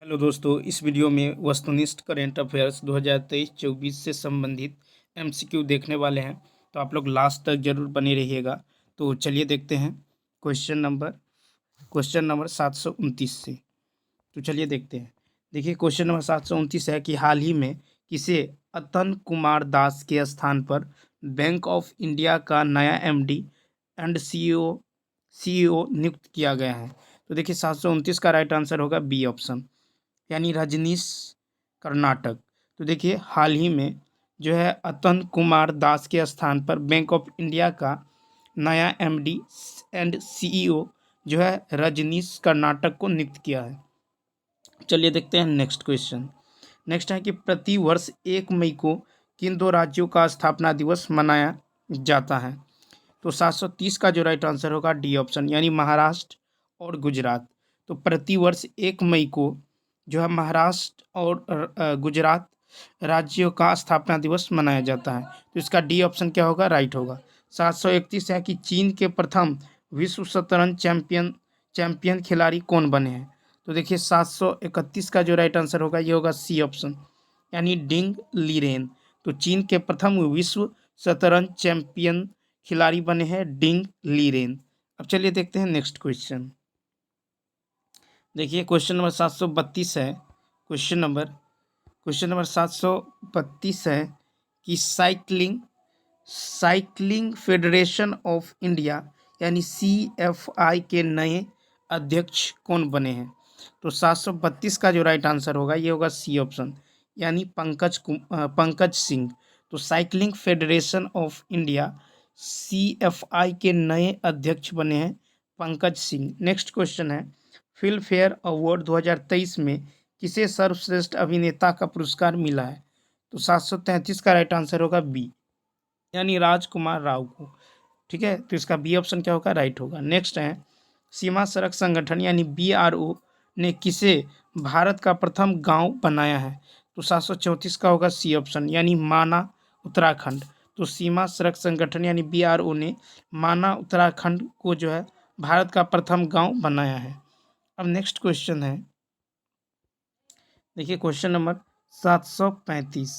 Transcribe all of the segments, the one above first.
Hello दोस्तों, इस video में वस्तुनिष्ठ करेंट अफेयर्स 2023-24 से संबंधित एमसीक्यू देखने वाले हैं। तो आप लोग लास्ट तक जरूर बने रहिएगा। तो चलिए देखते हैं क्वेश्चन नंबर 729 से। तो चलिए देखते हैं। देखिए, क्वेश्चन नंबर 729 है कि हाल ही में किसे अतन कुमार दास के स्थान पर बैंक ऑफ इंडिया का नया एमडी एंड सीईओ नियुक्त किया गया है। तो देखिए, 729 का राइट आंसर होगा बी ऑप्शन, यानी रजनीश कर्नाटक। तो देखिए, हाल ही में जो है अतन कुमार दास के स्थान पर बैंक ऑफ इंडिया का नया एमडी एंड सीईओ जो है रजनीश कर्नाटक को नियुक्त किया है। चलिए देखते हैं नेक्स्ट क्वेश्चन। नेक्स्ट है कि प्रति वर्ष 1 मई को किन दो राज्यों का स्थापना दिवस मनाया जाता है। तो 730 का जो राइट आंसर होगा डी ऑप्शन, यानी महाराष्ट्र और गुजरात। तो प्रतिवर्ष 1 मई को जो है महाराष्ट्र और गुजरात राज्यों का स्थापना दिवस मनाया जाता है। तो इसका डी ऑप्शन क्या होगा, राइट होगा। 731 है कि चीन के प्रथम विश्व शतरंज चैंपियन खिलाड़ी कौन बने हैं। तो देखिए, 731 का जो राइट आंसर होगा ये होगा सी ऑप्शन, यानी डिंग लीरेन। तो चीन के प्रथम विश्व शतरंज चैंपियन खिलाड़ी बने हैं डिंग लीरेन। अब चलिए देखते हैं नेक्स्ट क्वेश्चन। देखिए, क्वेश्चन नंबर 732 है। क्वेश्चन नंबर 732 है कि साइकिलिंग फेडरेशन ऑफ इंडिया यानी सीएफआई के नए अध्यक्ष कौन बने हैं। तो 732 का जो राइट आंसर होगा ये होगा सी ऑप्शन, यानी पंकज सिंह। तो cycling federation of India CFI के नए अध्यक्ष बने हैं पंकज सिंह। नेक्स्ट क्वेश्चन है, फिल्म फेयर अवार्ड 2023 में किसे सर्वश्रेष्ठ अभिनेता का पुरस्कार मिला है। तो 733 का राइट आंसर होगा बी, यानी राजकुमार राव को। ठीक है, तो इसका बी ऑप्शन क्या होगा, राइट होगा। नेक्स्ट है, सीमा सड़क संगठन यानी बीआरओ ने किसे भारत का प्रथम गांव बनाया है। तो 734 का होगा सी ऑप्शन, यानी माना उत्तराखंड। तो सीमा सड़क संगठन यानी बीआरओ ने माना उत्तराखंड को जो है भारत का प्रथम गांव बनाया है। अब नेक्स्ट क्वेश्चन है, देखिए क्वेश्चन नंबर 735।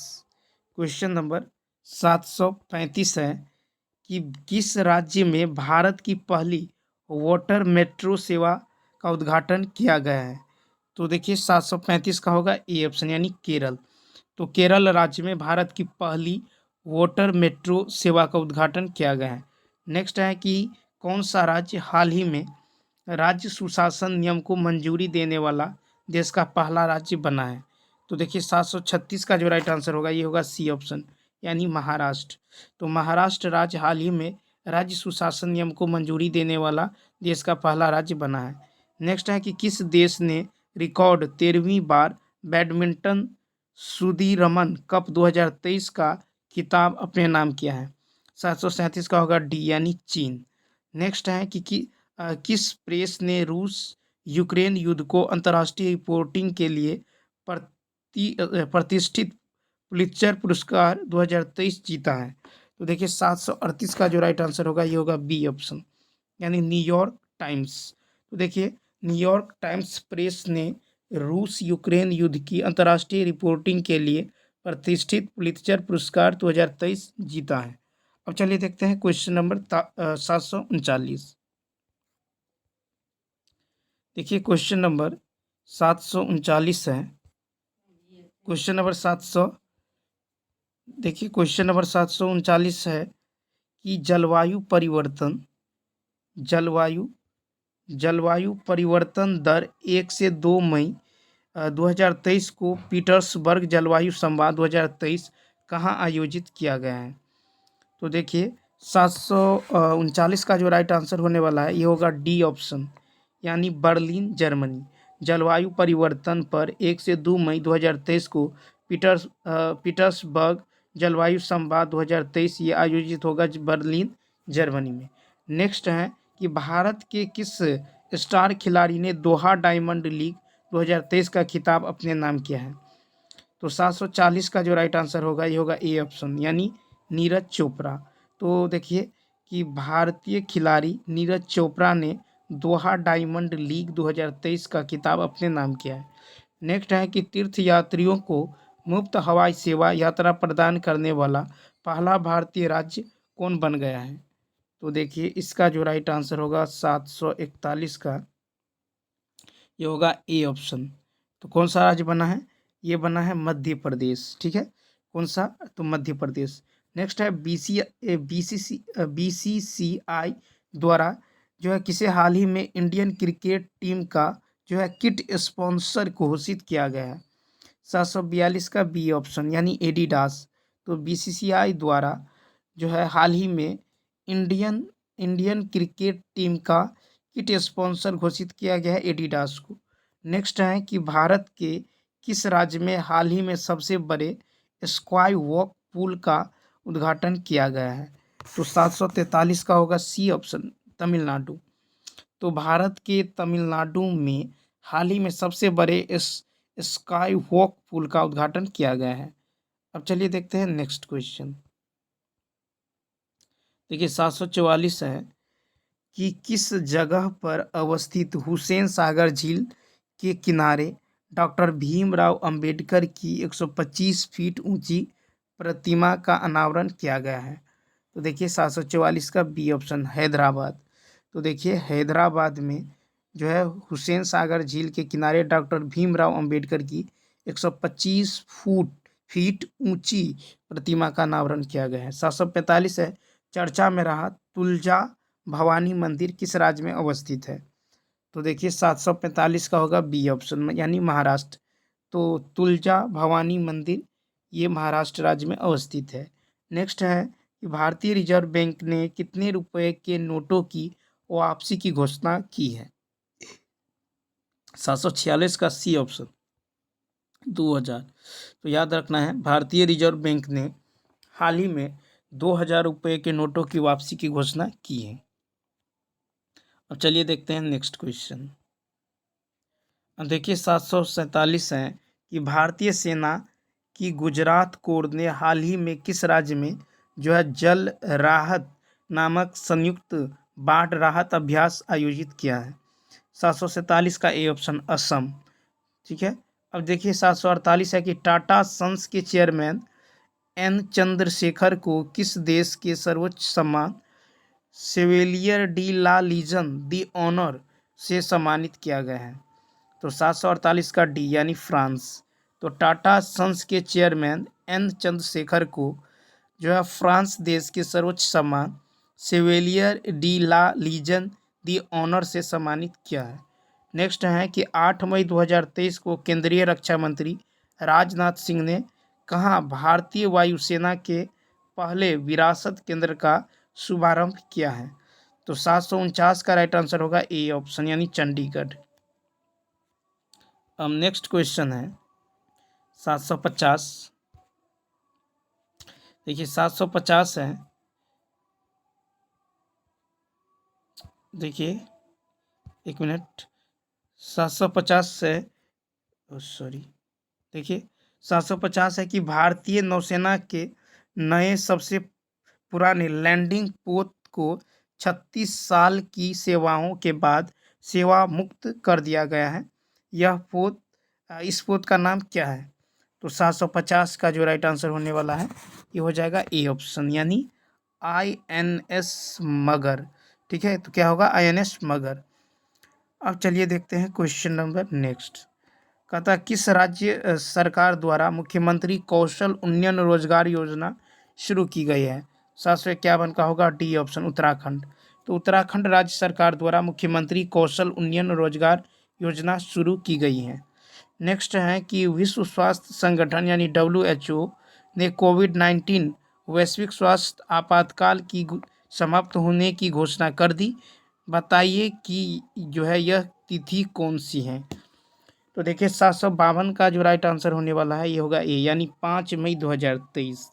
क्वेश्चन नंबर 735 है कि किस राज्य में भारत की पहली वाटर मेट्रो सेवा का उद्घाटन किया गया है। तो देखिए, 735 का होगा ए ऑप्शन, यानी केरल। तो केरल राज्य में भारत की पहली वाटर मेट्रो सेवा का उद्घाटन किया गया है। नेक्स्ट है कि कौन सा राज्य हाल ही में राज्य सुशासन नियम को मंजूरी देने वाला देश का पहला राज्य बना है। तो देखिए, 736 का जो राइट आंसर होगा ये होगा सी ऑप्शन, यानी महाराष्ट्र। तो महाराष्ट्र राज्य हाल ही में राज्य सुशासन नियम को मंजूरी देने वाला देश का पहला राज्य बना है। नेक्स्ट है कि किस देश ने रिकॉर्ड 13वीं बार बैडमिंटन सुदीरमन कप 2023 का खिताब अपने नाम किया है। 737 का होगा डी, यानी चीन। नेक्स्ट है कि किस प्रेस ने रूस यूक्रेन युद्ध को अंतर्राष्ट्रीय रिपोर्टिंग के लिए प्रतिष्ठित पुलित्जर पुरस्कार 2023 जीता है। तो देखिए, 738 का जो राइट आंसर होगा ये होगा बी ऑप्शन, यानी न्यूयॉर्क टाइम्स। तो देखिए, न्यूयॉर्क टाइम्स प्रेस ने रूस यूक्रेन युद्ध की अंतर्राष्ट्रीय रिपोर्टिंग के लिए प्रतिष्ठित पुलित्जर पुरस्कार 2023 जीता है। अब चलिए देखते हैं क्वेश्चन नंबर 739। देखिए, क्वेश्चन नंबर 739 है। क्वेश्चन नंबर 700 देखिए, क्वेश्चन नंबर 739 है कि जलवायु जलवायु परिवर्तन दर 1 से 2 मई 2023 को पीटर्सबर्ग जलवायु संवाद 2023 कहाँ आयोजित किया गया है। तो देखिए, 739 का जो राइट आंसर होने वाला है ये होगा डी ऑप्शन, यानी बर्लिन जर्मनी। जलवायु परिवर्तन पर 1 से 2 मई 2023 को पीटर्सबर्ग जलवायु संवाद 2023 ये आयोजित होगा बर्लिन जर्मनी में। नेक्स्ट है कि भारत के किस स्टार खिलाड़ी ने दोहा डायमंड लीग 2023 का खिताब अपने नाम किया है। तो 740 का जो राइट आंसर होगा ये होगा ए ऑप्शन, यानी नीरज चोपड़ा। तो देखिए कि भारतीय खिलाड़ी नीरज चोपड़ा ने दोहा डायमंड लीग 2023 का खिताब अपने नाम किया है। नेक्स्ट है कि तीर्थ यात्रियों को मुफ्त हवाई सेवा यात्रा प्रदान करने वाला पहला भारतीय राज्य कौन बन गया है? तो देखिए इसका जो राइट आंसर होगा 741 का, ये होगा ए ऑप्शन। तो कौन सा राज्य बना है? ये बना है मध्य प्रदेश। ठीक है, कौन सा? तो मध्य प्रदेश। नेक्स्ट है बीसीसीआई द्वारा जो है किसे हाल ही में इंडियन क्रिकेट टीम का जो है किट स्पॉन्सर घोषित किया गया है? 742 का बी ऑप्शन यानी एडिडास। तो बीसीसीआई द्वारा जो है हाल ही में इंडियन इंडियन क्रिकेट टीम का किट स्पॉन्सर घोषित किया गया है एडिडास को। नेक्स्ट है कि भारत के किस राज्य में हाल ही में सबसे बड़े स्काई वॉक पूल का उद्घाटन किया गया है? तो 743 का होगा सी ऑप्शन, तमिलनाडु। तो भारत के तमिलनाडु में हाल ही में सबसे बड़े इस स्काई वॉक पुल का उद्घाटन किया गया है। अब चलिए देखते हैं नेक्स्ट क्वेश्चन। देखिए 744 है कि किस जगह पर अवस्थित हुसैन सागर झील के किनारे डॉक्टर भीमराव अंबेडकर की 125 फीट ऊंची प्रतिमा का अनावरण किया गया है? तो देखिए 744 का बी ऑप्शन, हैदराबाद। तो देखिए हैदराबाद में जो है हुसैन सागर झील के किनारे डॉक्टर भीमराव अंबेडकर की 125 फीट ऊंची प्रतिमा का अनावरण किया गया है। 745 है, चर्चा में रहा तुलजा भवानी मंदिर किस राज्य में अवस्थित है? तो देखिए 745 का होगा बी ऑप्शन यानी महाराष्ट्र। तो तुलजा भवानी मंदिर ये महाराष्ट्र राज्य में अवस्थित है। नेक्स्ट है कि भारतीय रिजर्व बैंक ने कितने रुपए के नोटों की वापसी की घोषणा की है? 746 का सी ऑप्शन, 2000। तो याद रखना है भारतीय रिजर्व बैंक ने हाल ही में 2000 रुपये के नोटों की वापसी की घोषणा की है। अब चलिए देखते हैं नेक्स्ट क्वेश्चन। अब देखिए 747 है कि भारतीय सेना की गुजरात कोर ने हाल ही में किस राज्य में जो है जल राहत नामक संयुक्त बाढ़ राहत अभ्यास आयोजित किया है? 747 का ए ऑप्शन, असम। ठीक है, अब देखिए 748 है कि टाटा सन्स के चेयरमैन एन चंद्रशेखर को किस देश के सर्वोच्च सम्मान सेवेलियर डी ला लीजन दी ऑनर से सम्मानित किया गया है? तो 748 का डी यानी फ्रांस। तो टाटा सन्स के चेयरमैन एन चंद्रशेखर को जो है फ्रांस देश के सर्वोच्च सम्मान सेवेलियर डी ला लीजन दी ऑनर से सम्मानित किया है। नेक्स्ट है कि 8 मई 2023 को केंद्रीय रक्षा मंत्री राजनाथ सिंह ने कहाँ भारतीय वायुसेना के पहले विरासत केंद्र का शुभारंभ किया है? तो 749 का राइट आंसर होगा ए ऑप्शन यानी चंडीगढ़। अब नेक्स्ट क्वेश्चन है 750। देखिए 750 है, देखिए एक मिनट, 750 से सॉरी, देखिए 750 है कि भारतीय नौसेना के नए सबसे पुराने लैंडिंग पोत को 36 साल की सेवाओं के बाद सेवा मुक्त कर दिया गया है। यह पोत इस पोत का नाम क्या है? तो 750 का जो राइट आंसर होने वाला है ये हो जाएगा ए ऑप्शन यानी INS मगर। ठीक है, तो क्या होगा INS मगर। अब चलिए देखते हैं क्वेश्चन नंबर नेक्स्ट। कहता है किस राज्य सरकार द्वारा मुख्यमंत्री कौशल उन्नयन रोजगार योजना शुरू की गई है? 751 का होगा डी ऑप्शन, उत्तराखंड। तो उत्तराखंड राज्य सरकार द्वारा मुख्यमंत्री कौशल उन्नयन रोजगार योजना शुरू की गई है। नेक्स्ट है कि विश्व स्वास्थ्य संगठन यानी WHO ने कोविड-19 वैश्विक स्वास्थ्य आपातकाल की समाप्त होने की घोषणा कर दी। बताइए कि जो है यह तिथि कौन सी है? तो देखिए 752 का जो राइट आंसर होने वाला है ये होगा ए यानी 5 मई 2023।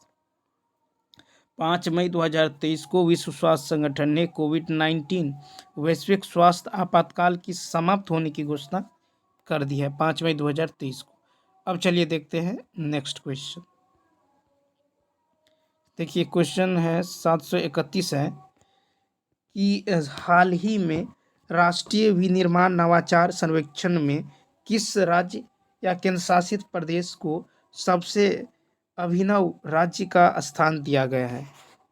5 मई 2023 को विश्व स्वास्थ्य संगठन ने कोविड-19 वैश्विक स्वास्थ्य आपातकाल की समाप्त होने की घोषणा कर दी है 5 मई 2023 को। अब चलिए देखते हैं नेक्स्ट क्वेश्चन। देखिए क्वेश्चन है 731 है कि हाल ही में राष्ट्रीय विनिर्माण नवाचार सर्वेक्षण में किस राज्य या केंद्र शासित प्रदेश को सबसे अभिनव राज्य का स्थान दिया गया है?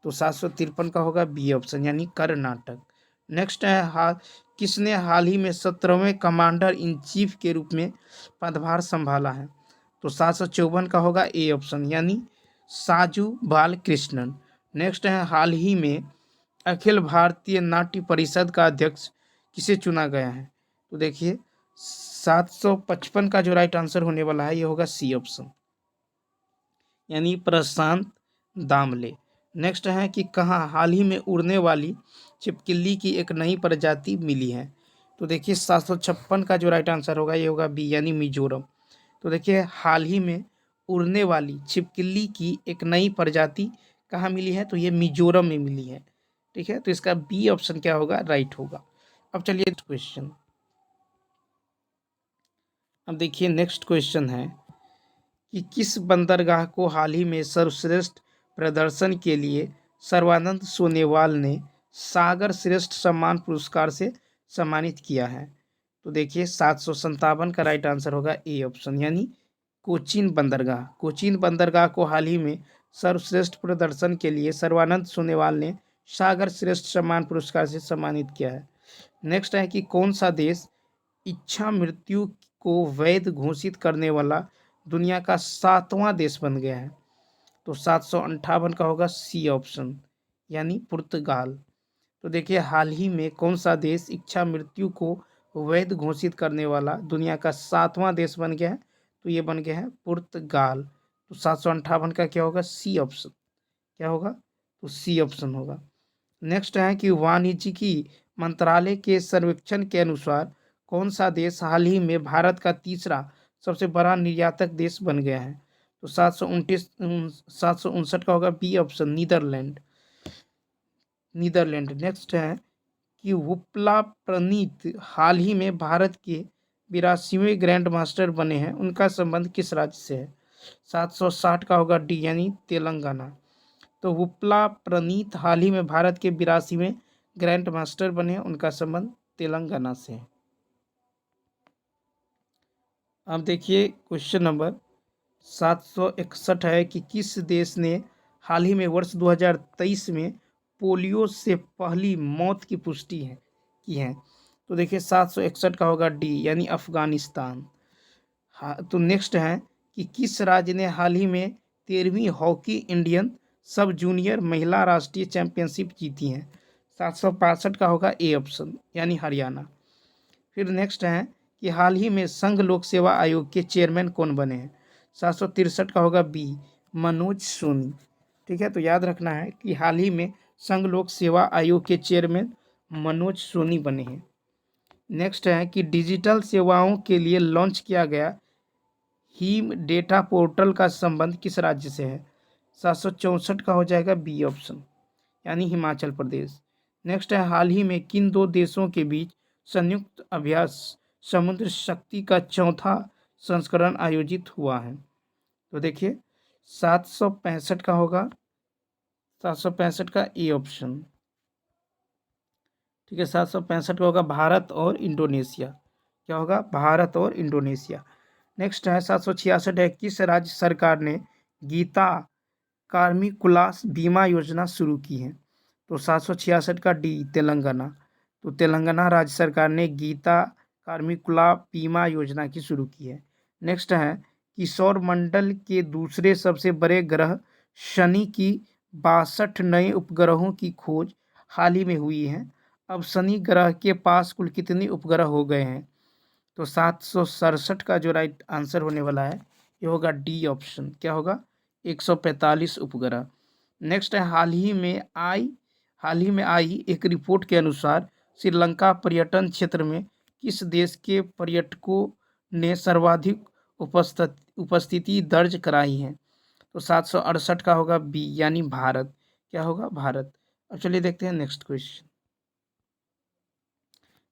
तो 753 का होगा बी ऑप्शन यानी कर्नाटक। नेक्स्ट है किसने हाल ही में 17वें कमांडर इन चीफ के रूप में पदभार संभाला है? तो 754 का होगा ए ऑप्शन यानी साजू बालकृष्णन। नेक्स्ट है हाल ही में अखिल भारतीय नाट्य परिषद का अध्यक्ष किसे चुना गया है? तो देखिए 755 का जो राइट आंसर होने वाला है ये होगा सी ऑप्शन यानी प्रशांत दामले। नेक्स्ट है कि कहाँ हाल ही में उड़ने वाली छिपकली की एक नई प्रजाति मिली है? तो देखिए 756 का जो राइट आंसर होगा ये होगा बी यानी मिजोरम। तो देखिए हाल ही में उड़ने वाली छिपकली की एक नई प्रजाति कहाँ मिली है? तो ये मिजोरम में मिली है। ठीक है, तो इसका बी ऑप्शन क्या होगा? राइट होगा। अब चलिए क्वेश्चन, अब देखिए नेक्स्ट क्वेश्चन है कि किस बंदरगाह को हाल ही में सर्वश्रेष्ठ प्रदर्शन के लिए सर्बानंद सोनेवाल ने सागर श्रेष्ठ सम्मान पुरस्कार से सम्मानित किया है? तो देखिए 757 का राइट आंसर होगा ए ऑप्शन यानी कोचीन बंदरगाह। कोचीन बंदरगाह को हाल ही में सर्वश्रेष्ठ प्रदर्शन के लिए सर्बानंद सोनेवाल ने सागर श्रेष्ठ सम्मान पुरस्कार से सम्मानित किया है। नेक्स्ट है कि कौन सा देश इच्छा मृत्यु को वैध घोषित करने वाला दुनिया का 7वां देश बन गया है? तो 758 का होगा सी ऑप्शन यानी पुर्तगाल। तो देखिए हाल ही में कौन सा देश इच्छा मृत्यु को वैध घोषित करने वाला दुनिया का 7वां देश बन गया है? तो ये बन गया है पुर्तगाल। तो 758 का क्या होगा? C option. क्या होगा? तो सी ऑप्शन होगा। नेक्स्ट है कि वाणिज्यिकी मंत्रालय के सर्वेक्षण के अनुसार कौन सा देश हाल ही में भारत का तीसरा सबसे बड़ा निर्यातक देश बन गया है? तो 759 का होगा B option Netherlands. Netherlands. Next है कि वुपला प्रणीत हाल ही में भारत के 82वें ग्रैंड मास्टर बने हैं, उनका संबंध किस राज्य से है? 760 का होगा डी यानी तेलंगाना। तो वुपला प्रणीत हाल ही में भारत के 82वें ग्रैंड मास्टर बने हैं, उनका संबंध तेलंगाना से है। अब देखिए क्वेश्चन नंबर 761 है कि किस देश ने हाल ही में वर्ष 2023 में पोलियो से पहली मौत की पुष्टि की है? तो देखिए 761 का होगा डी यानी अफगानिस्तान। हाँ, तो नेक्स्ट है कि किस राज्य ने हाल ही में 13वीं हॉकी इंडियन सब जूनियर महिला राष्ट्रीय चैंपियनशिप जीती है? 765 का होगा ए ऑप्शन यानी हरियाणा। फिर नेक्स्ट है कि हाल ही में संघ लोक सेवा आयोग के चेयरमैन कौन बने हैं? 763 का होगा बी मनोज सोनी। ठीक है, तो याद रखना है कि हाल ही में संघ लोक सेवा आयोग के चेयरमैन मनोज सोनी बने हैं। नेक्स्ट है कि डिजिटल सेवाओं के लिए लॉन्च किया गया हीम डेटा पोर्टल का संबंध किस राज्य से है? 764 का हो जाएगा बी ऑप्शन यानी हिमाचल प्रदेश। नेक्स्ट है हाल ही में किन दो देशों के बीच संयुक्त अभ्यास समुद्र शक्ति का चौथा संस्करण आयोजित हुआ है? तो देखिए 765 का होगा 765 का ए ऑप्शन। ठीक है, 765 का होगा भारत और इंडोनेशिया। क्या होगा? भारत और इंडोनेशिया। नेक्स्ट है 766 है किस राज्य सरकार ने गीता कार्मिकुलास बीमा योजना शुरू की है? तो 766 का डी तेलंगाना। तो तेलंगाना राज्य सरकार ने गीता कार्मिकुला बीमा योजना की शुरू की है। नेक्स्ट है कि सौर मंडल के दूसरे सबसे बड़े ग्रह शनि की 62 नए उपग्रहों की खोज हाल ही में हुई है। अब शनि ग्रह के पास कुल कितने उपग्रह हो गए हैं? तो 767 का जो राइट आंसर होने वाला है ये होगा डी ऑप्शन। क्या होगा? 145 उपग्रह। नेक्स्ट है हाल ही में आई एक रिपोर्ट के अनुसार श्रीलंका पर्यटन क्षेत्र में किस देश के पर्यटकों ने सर्वाधिक उपस्थिति दर्ज कराई है? तो 768 का होगा बी यानी भारत। क्या होगा? भारत। अब चलिए देखते हैं नेक्स्ट क्वेश्चन।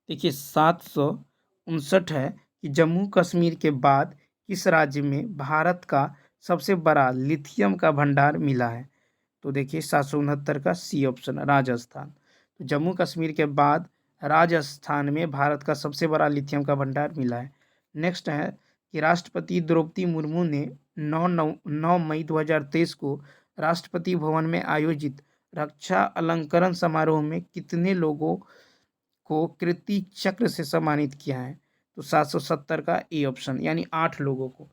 देखिए 759 है कि जम्मू कश्मीर के बाद किस राज्य में भारत का सबसे बड़ा लिथियम का भंडार मिला है? तो देखिए 769 का सी ऑप्शन राजस्थान। तो जम्मू कश्मीर के बाद राजस्थान में भारत का सबसे बड़ा लिथियम का भंडार मिला है। नेक्स्ट है कि राष्ट्रपति द्रौपदी मुर्मू ने 9 मई 2023 को राष्ट्रपति भवन में आयोजित रक्षा अलंकरण समारोह में कितने लोगों को कीर्ति चक्र से सम्मानित किया है? तो 770 का ए ऑप्शन, यानी 8 लोगों को।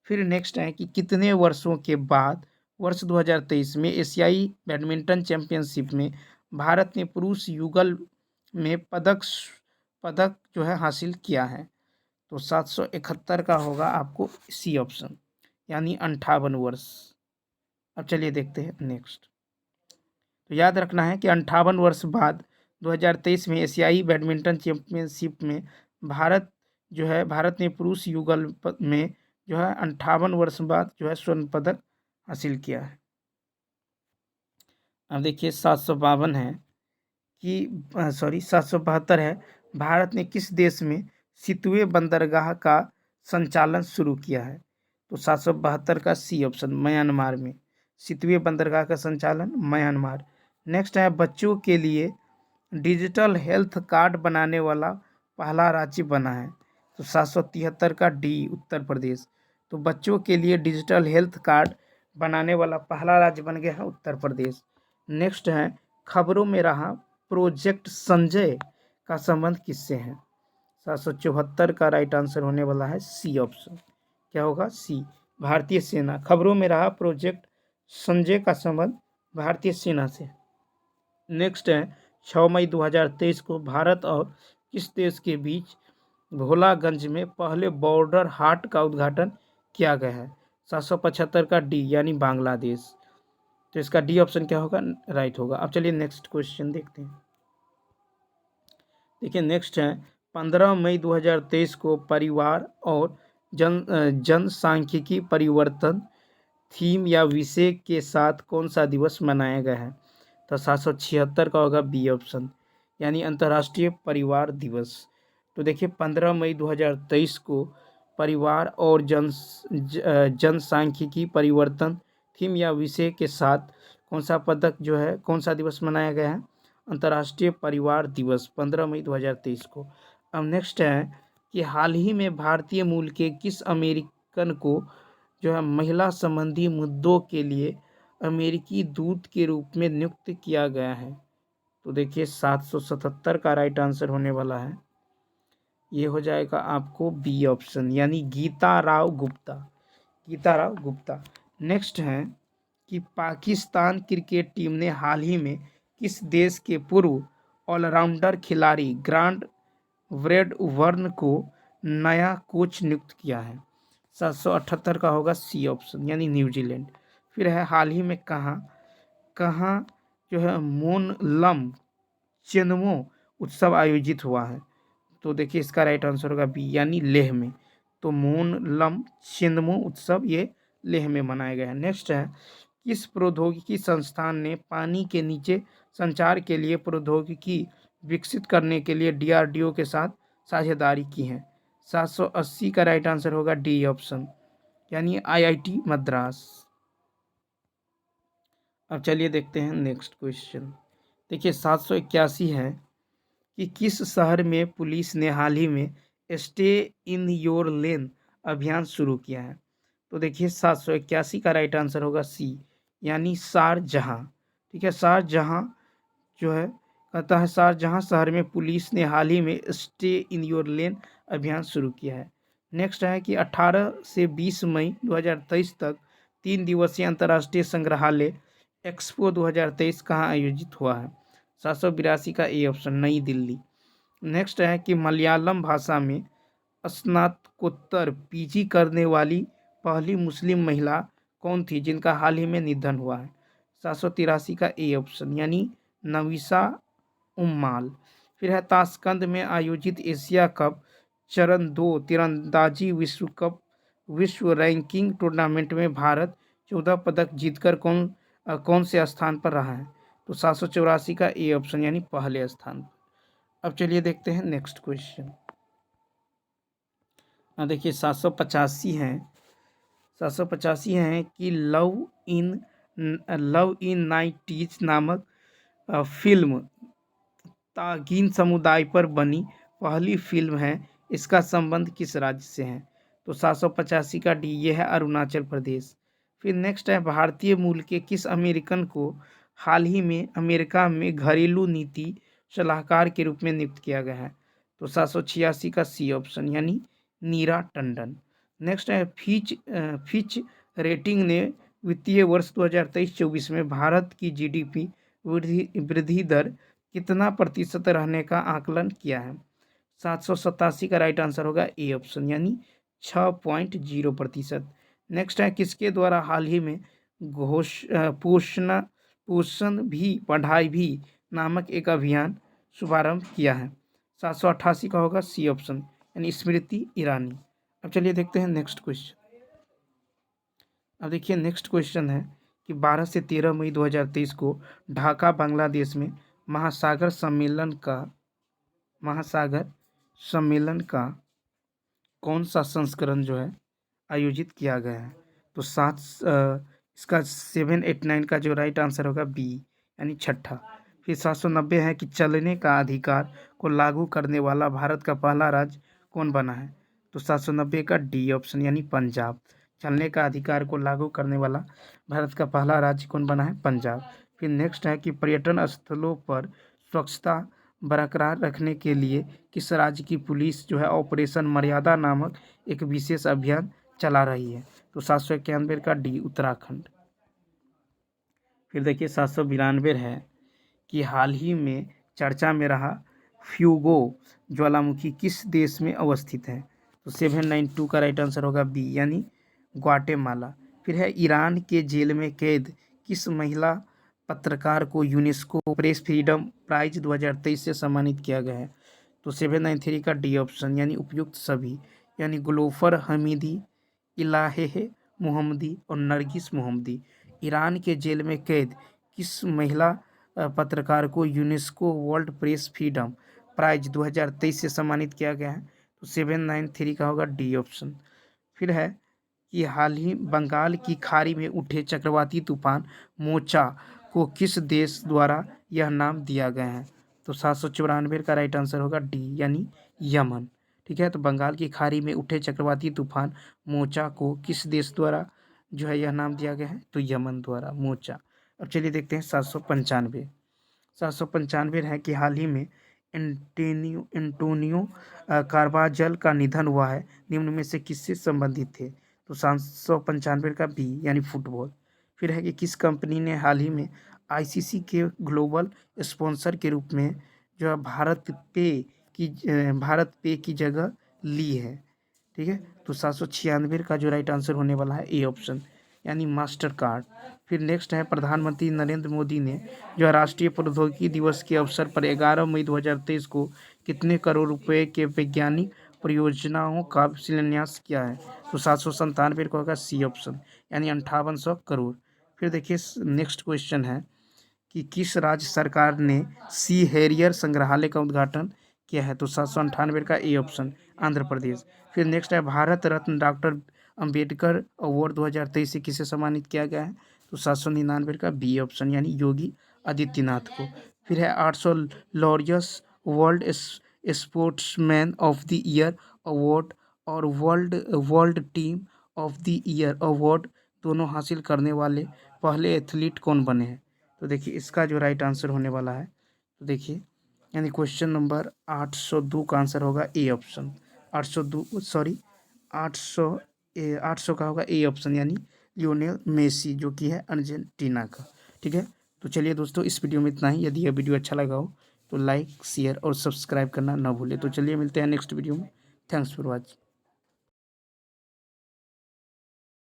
फिर नेक्स्ट है कि कितने वर्षों के बाद वर्ष 2023 में एशियाई बैडमिंटन चैंपियनशिप में भारत ने पुरुष युगल में पदक जो है हासिल किया है? तो 771 का होगा आपको सी ऑप्शन, यानी 58 वर्ष। अब चलिए देखते हैं नेक्स्ट। तो याद रखना है कि 58 वर्ष बाद 2023 में एशियाई बैडमिंटन चैंपियनशिप में भारत ने पुरुष युगल में जो है 58 वर्ष बाद जो है स्वर्ण पदक हासिल किया है। अब देखिए 752 है कि 772 है, भारत ने किस देश में सितवे बंदरगाह का संचालन शुरू किया है? तो 772 का सी ऑप्शन, म्यांमार में। सितवे बंदरगाह का संचालन म्यांमार। नेक्स्ट है, बच्चों के लिए डिजिटल हेल्थ कार्ड बनाने वाला पहला राज्य बना है? तो 773 का डी, उत्तर प्रदेश। तो बच्चों के लिए डिजिटल हेल्थ कार्ड बनाने वाला पहला राज्य बन गया है उत्तर प्रदेश। नेक्स्ट है, खबरों में रहा प्रोजेक्ट संजय का संबंध किससे है? 774 का राइट आंसर होने वाला है सी ऑप्शन। क्या होगा? सी, भारतीय सेना। खबरों में रहा प्रोजेक्ट संजय का संबंध भारतीय सेना से। नेक्स्ट है, 6 मई 2023 को भारत और किस देश के बीच भोलागंज में पहले बॉर्डर हाट का उद्घाटन किया गया है? 775 का डी, यानी बांग्लादेश। तो इसका डी ऑप्शन क्या होगा? राइट होगा। अब चलिए नेक्स्ट क्वेश्चन देखते हैं। देखिए नेक्स्ट है, 15 मई 2023 को परिवार और जनसांख्यिकी परिवर्तन थीम या विषय के साथ कौन सा दिवस मनाया गया है? तो 776 का होगा बी ऑप्शन, यानी अंतर्राष्ट्रीय परिवार दिवस। तो देखिए 15 मई 2023 को परिवार और जनसांख्यिकी परिवर्तन थीम या विषय के साथ कौन सा दिवस मनाया गया है? अंतर्राष्ट्रीय परिवार दिवस 15 मई 2023 को। अब नेक्स्ट है कि हाल ही में भारतीय मूल के किस अमेरिकन को जो है महिला संबंधी मुद्दों के लिए अमेरिकी दूत के रूप में नियुक्त किया गया है? तो देखिए 777 का राइट आंसर होने वाला है, ये हो जाएगा आपको बी ऑप्शन, यानी गीता राव गुप्ता। नेक्स्ट है कि पाकिस्तान क्रिकेट टीम ने हाल ही में किस देश के पूर्व ऑलराउंडर खिलाड़ी ग्रांट ब्रैडबर्न को नया कोच नियुक्त किया है? 778 का होगा सी ऑप्शन, यानी न्यूजीलैंड। फिर है, हाल ही में कहाँ जो है मोनलम चेनमो उत्सव आयोजित हुआ है? तो देखिए इसका राइट आंसर होगा बी, यानी लेह में। तो मोनलम चेनमो उत्सव ये लेह में मनाया गया है। नेक्स्ट है, किस प्रौद्योगिकी संस्थान ने पानी के नीचे संचार के लिए प्रौद्योगिकी विकसित करने के लिए DRDO के साथ साझेदारी की है? 780 का राइट आंसर होगा डी ऑप्शन, यानी IIT मद्रास। अब चलिए देखते हैं नेक्स्ट क्वेश्चन। देखिए 781 है कि किस शहर में पुलिस ने हाल ही में स्टे इन योर लेन अभियान शुरू किया है? तो देखिए 781 का राइट आंसर होगा सी, यानी शारजहां। ठीक है, शारजहां जो है कहता है शारजहां शहर में पुलिस ने हाल ही में स्टे इन योर लेन अभियान शुरू किया है। नेक्स्ट है कि 18 से 20 मई 2023 तक 3 दिवसीय अंतर्राष्ट्रीय संग्रहालय एक्सपो 2023 कहाँ आयोजित हुआ है? 782 का ए ऑप्शन, नई दिल्ली। नेक्स्ट है कि मलयालम भाषा में स्नातकोत्तर PG करने वाली पहली मुस्लिम महिला कौन थी जिनका हाल ही में निधन हुआ है? 783 का ए ऑप्शन, यानी नवीसा उम्माल। फिर है, ताशकंद में आयोजित एशिया कप चरण 2 तीरंदाजी विश्व रैंकिंग टूर्नामेंट में भारत 14 पदक जीतकर कौन से स्थान पर रहा है? तो 784 का ए ऑप्शन, यानी पहले स्थान पर। अब चलिए देखते हैं नेक्स्ट क्वेश्चन। देखिए 785 है कि लव इन नाइटीज नामक फिल्म तागिन समुदाय पर बनी पहली फिल्म है, इसका संबंध किस राज्य से है? तो 785 का डी, ये है अरुणाचल प्रदेश। फिर नेक्स्ट है भारतीय मूल के किस अमेरिकन को हाल ही में अमेरिका में घरेलू नीति सलाहकार के रूप में नियुक्त किया गया है? तो 786 का सी ऑप्शन यानी नीरा टंडन। नेक्स्ट है फिच रेटिंग ने वित्तीय वर्ष 2023-24 में भारत की जीडीपी वृद्धि दर कितना प्रतिशत रहने का आकलन किया है? 787 का राइट आंसर होगा ए ऑप्शन यानी 6.0%। नेक्स्ट है किसके द्वारा हाल ही में पोषण भी पढ़ाई भी नामक एक अभियान शुभारंभ किया है? 788 का होगा सी ऑप्शन यानी स्मृति ईरानी। अब चलिए देखते हैं नेक्स्ट क्वेश्चन। अब देखिए नेक्स्ट क्वेश्चन है कि 12 से 13 मई 2023 को ढाका बांग्लादेश में महासागर सम्मेलन का कौन सा संस्करण जो है आयोजित किया गया है? तो इसका 789 का जो राइट आंसर होगा बी यानी छठा। फिर 790 है कि चलने का अधिकार को लागू करने वाला भारत का पहला राज्य कौन बना है? तो 790 का डी ऑप्शन यानी पंजाब। चलने का अधिकार को लागू करने वाला भारत का पहला राज्य कौन बना है? पंजाब। फिर नेक्स्ट है कि पर्यटन स्थलों पर स्वच्छता बरकरार रखने के लिए किस राज्य की पुलिस जो है ऑपरेशन मर्यादा नामक एक विशेष अभियान चला रही है? तो 791 का डी उत्तराखंड। फिर देखिए 792 है कि हाल ही में चर्चा में रहा फ्यूगो ज्वालामुखी किस देश में अवस्थित है? तो 792 का राइट आंसर होगा बी यानी ग्वाटेमाला। फिर है ईरान के जेल में कैद किस महिला पत्रकार को यूनेस्को प्रेस फ्रीडम प्राइज 2023 से सम्मानित किया गया है? तो 793 का डी ऑप्शन यानी उपयुक्त सभी यानी गुलोफर हमीदी, इलाहे मोहम्मदी और नरगिस मोहम्मदी। ईरान के जेल में कैद किस महिला पत्रकार को UNESCO World Press Freedom Prize 2023 से सम्मानित किया गया है? तो 793 का होगा डी ऑप्शन। फिर है कि हाल ही बंगाल की खाड़ी में उठे चक्रवाती तूफान मोचा को किस देश द्वारा यह नाम दिया गया है? तो 794 का राइट आंसर होगा डी यानी यमन। ठीक है, तो बंगाल की खाड़ी में उठे चक्रवाती तूफान मोचा को किस देश द्वारा जो है यह नाम दिया गया है? तो यमन द्वारा मोचा। अब चलिए देखते हैं 795 है कि हाल ही में एंटोनियो कार्बाजल का निधन हुआ है, निम्न में से किससे संबंधित थे? तो 795 का बी यानी फुटबॉल। फिर है कि किस कंपनी ने हाल ही में आईसीसी के ग्लोबल स्पॉन्सर के रूप में जो है भारत पे की जगह ली है? ठीक है, तो 796 का जो राइट आंसर होने वाला है ए ऑप्शन यानी मास्टर कार्ड। फिर नेक्स्ट है प्रधानमंत्री नरेंद्र मोदी ने जो है राष्ट्रीय प्रौद्योगिकी दिवस के अवसर पर 11 मई 2023 को कितने करोड़ रुपए के वैज्ञानिक परियोजनाओं का शिलान्यास किया है? तो 797 का होगा सी ऑप्शन यानी 5800 करोड़। फिर देखिए नेक्स्ट क्वेश्चन है कि किस राज्य सरकार ने सी हैरियर संग्रहालय का उद्घाटन किया है? तो 798 का ए ऑप्शन आंध्र प्रदेश। फिर नेक्स्ट है भारत रत्न डॉक्टर अंबेडकर अवार्ड 2023 से किसे सम्मानित किया गया है? तो 799 का बी ऑप्शन यानी योगी आदित्यनाथ को। फिर है 800 Laureus world sportsman of the year award और world team of the year award दोनों हासिल करने वाले पहले एथलीट कौन बने हैं? तो देखिए इसका जो राइट आंसर होने वाला है, तो देखिए यानी क्वेश्चन नंबर 802 का आंसर होगा ए ऑप्शन 800 का होगा ए ऑप्शन यानी लियोनेल मेसी जो कि है अर्जेंटीना का। ठीक है, तो चलिए दोस्तों इस वीडियो में इतना ही। यदि यह वीडियो अच्छा लगा हो तो लाइक शेयर और सब्सक्राइब करना ना भूलें। तो चलिए मिलते हैं नेक्स्ट वीडियो में। Thanks for watching.